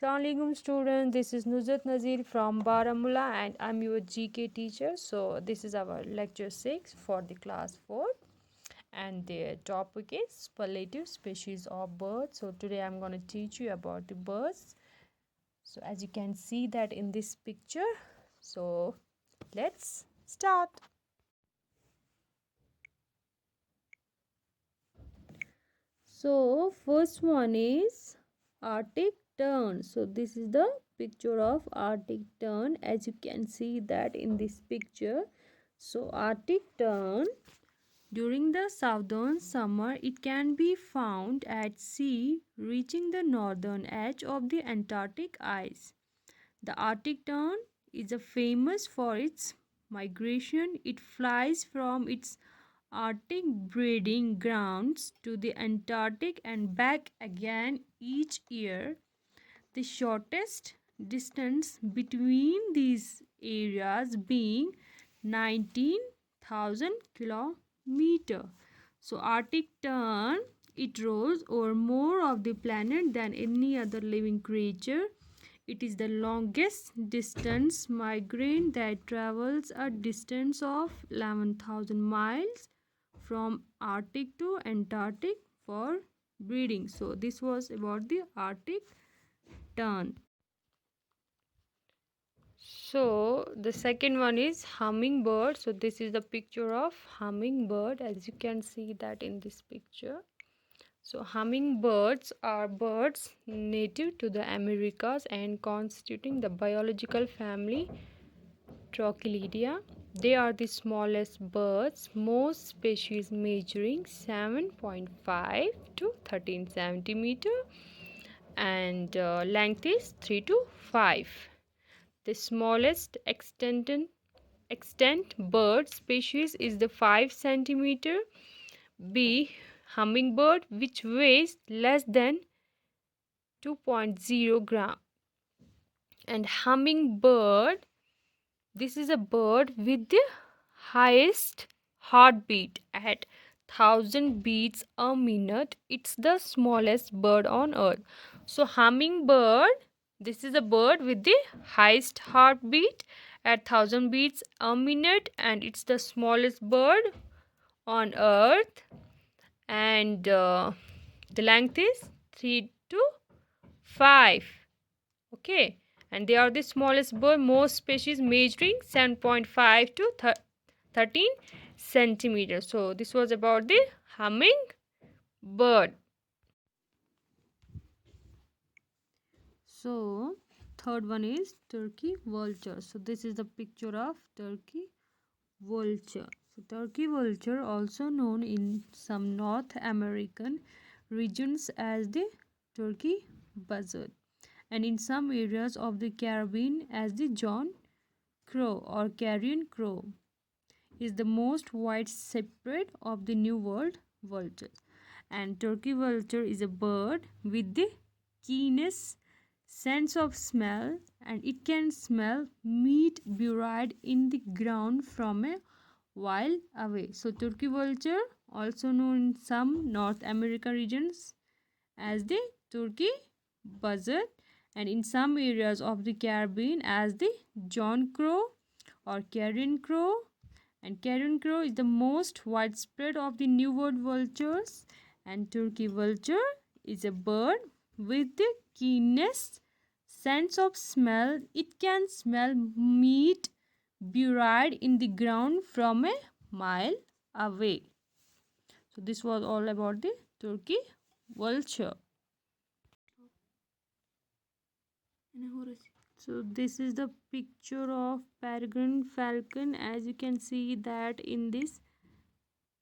Assalamualaikum students, this is Nuzhat Nazir from Baramulla and I'm your GK teacher. So this is our lecture 6 for the class 4 and the topic is superlative species of birds. So today I'm going to teach you about the birds. So as you can see that in this picture, so let's start. So first one is Arctic tern. So this is the picture of Arctic tern, as you can see that in this picture. So Arctic tern, during the southern summer, it can be found at sea, reaching the northern edge of the Antarctic ice. The Arctic tern is famous for its migration. It flies from its Arctic breeding grounds to the Antarctic and back again each year. The shortest distance between these areas being 19,000 kilometers. So Arctic tern, it rolls over more of the planet than any other living creature. It is the longest distance migrant that travels a distance of 11,000 miles from Arctic to Antarctic for breeding. So this was about the Arctic tern. So the second one is hummingbird. So this is the picture of hummingbird, as you can see that in this picture. So hummingbirds are birds native to the Americas and constituting the biological family Trochilidae. They are the smallest birds, most species measuring 7.5 to 13 centimeter and length is 3 to 5. The smallest extant bird species is the 5 centimeter B hummingbird, which weighs less than 2.0 gram. And hummingbird, this is a bird with the highest heartbeat at 1000 beats a minute. It's the smallest bird on earth. So hummingbird, this is a bird with the highest heartbeat at 1000 beats a minute and it's the smallest bird on earth, and the length is 3 to 5. Okay, and they are the smallest bird, most species measuring 7.5 to 13 centimeters. So this was about the hummingbird. So third one is turkey vulture. So this is the picture of turkey vulture. So turkey vulture, also known in some North American regions as the turkey buzzard and in some areas of the Caribbean as the John crow or carrion crow, is the most widespread of the New World vultures. And turkey vulture is a bird with the keenest sense of smell, and it can smell meat buried in the ground from a while away. So turkey vulture, also known in some North American regions as the turkey buzzard and in some areas of the Caribbean as the John crow or carrion crow. And carrion crow is the most widespread of the New World vultures, and turkey vulture is a bird with the keenest sense of smell. It can smell meat buried in the ground from a mile away. So this was all about the turkey vulture. So this is the picture of Peregrine Falcon, as you can see that in this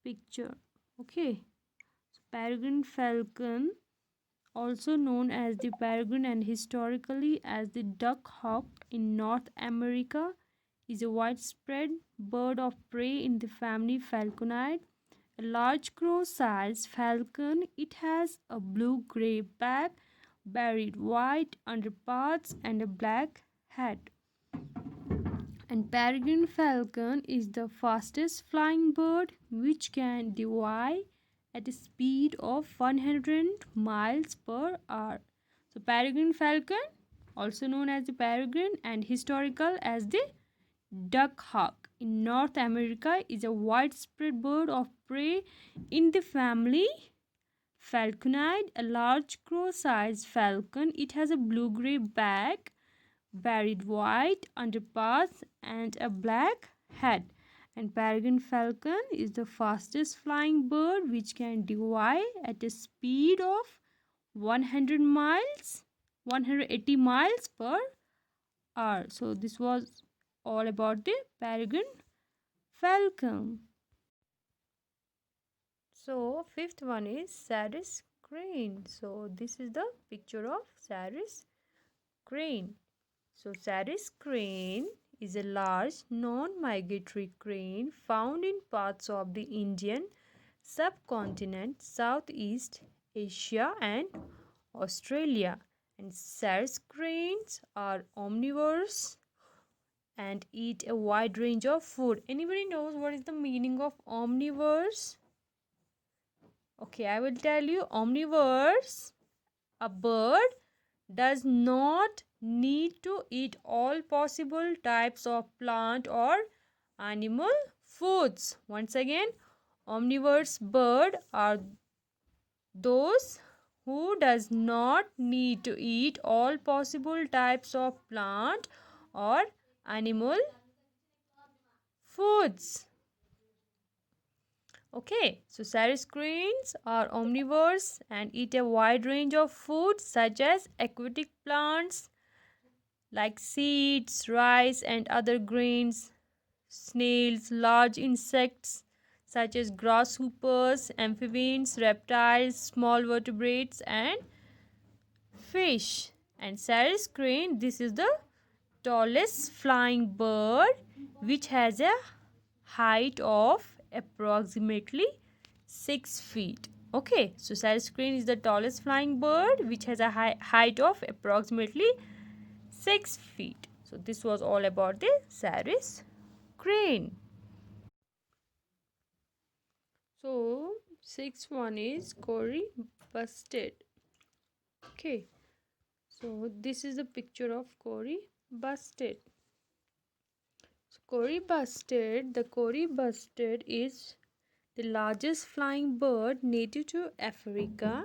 picture. Okay, so Peregrine Falcon, also known as the peregrine and historically as the duck hawk in North America, is a widespread bird of prey in the family Falconidae. A large crow-sized falcon, it has a blue-gray back, buried white underparts, and a black head. And peregrine falcon is the fastest flying bird, which can divide at a speed of 100 miles per hour. So peregrine falcon also known as the peregrine, and historical as the duck hawk. In North America is a widespread bird of prey in the family Falconide, a large crow-sized falcon. It has a blue-gray back, varied white underparts, and a black head. And Peregrine Falcon is the fastest flying bird, which can fly at a speed of 100 miles, 180 miles per hour. So this was all about the Peregrine Falcon. So fifth one is Saris crane. So this is the picture of Saris crane. So Saris crane is a large non-migratory crane found in parts of the Indian subcontinent, Southeast Asia and Australia. And Saris cranes are omnivores and eat a wide range of food. Anybody knows what is the meaning of omnivores? Okay, I will tell you. Omnivores, a bird does not need to eat all possible types of plant or animal foods. Once again, omnivores bird are those who does not need to eat all possible types of plant or animal foods. Okay, so Saris cranes are omnivores and eat a wide range of foods such as aquatic plants like seeds, rice, and other grains, snails, large insects such as grasshoppers, amphibians, reptiles, small vertebrates, and fish. And Saris crane, this is the tallest flying bird which has a height of approximately 6 feet. Okay, so Saris crane is the tallest flying bird which has a height of approximately 6 feet. So this was all about the Saris crane. So sixth one is Kori Bustard. Okay, so this is a picture of Kori Bustard. The Kori Bustard is the largest flying bird native to Africa.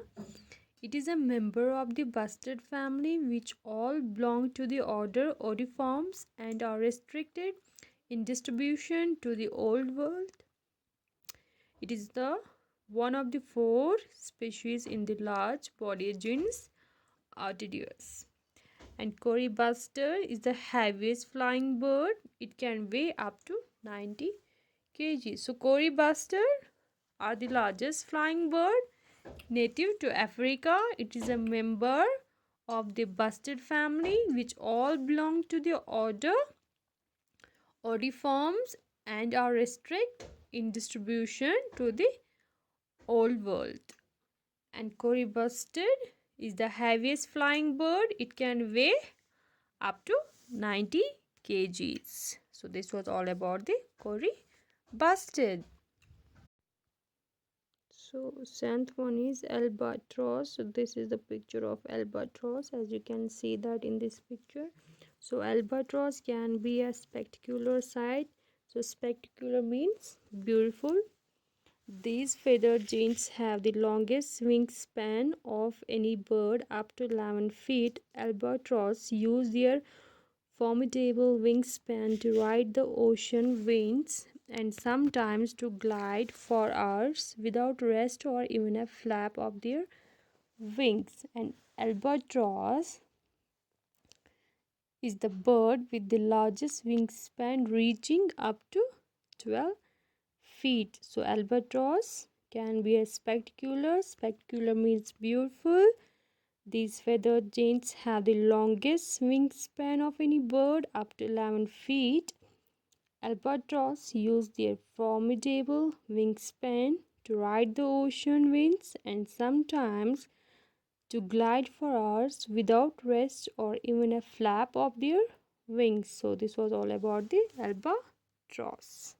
It is a member of the bustard family, which all belong to the order Odiformes and are restricted in distribution to the Old World. It is the one of the 4 species in the large-bodied genus Artiodus. And Kori Bustard is the heaviest flying bird. It can weigh up to 90 kg. So Kori Bustard are the largest flying bird native to Africa. It is a member of the bustard family, which all belong to the order Odiformes and are restricted in distribution to the Old World. And Kori Bustard is the heaviest flying bird. It can weigh up to 90 kgs. So this was all about the Kori Bustard. So seventh one is Albertross. So this is the picture of Albertross, as you can see that in this picture. So Albertross can be a spectacular sight. So spectacular means beautiful. These feathered giants have the longest wingspan of any bird, up to 11 feet. Albatross use their formidable wingspan to ride the ocean winds and sometimes to glide for hours without rest or even a flap of their wings. And albatross is the bird with the largest wingspan, reaching up to 12 feet. So albatross can be a spectacular. Spectacular means beautiful. These feathered giants have the longest wingspan of any bird, up to 11 feet. Albatross use their formidable wingspan to ride the ocean winds and sometimes to glide for hours without rest or even a flap of their wings. So this was all about the albatross.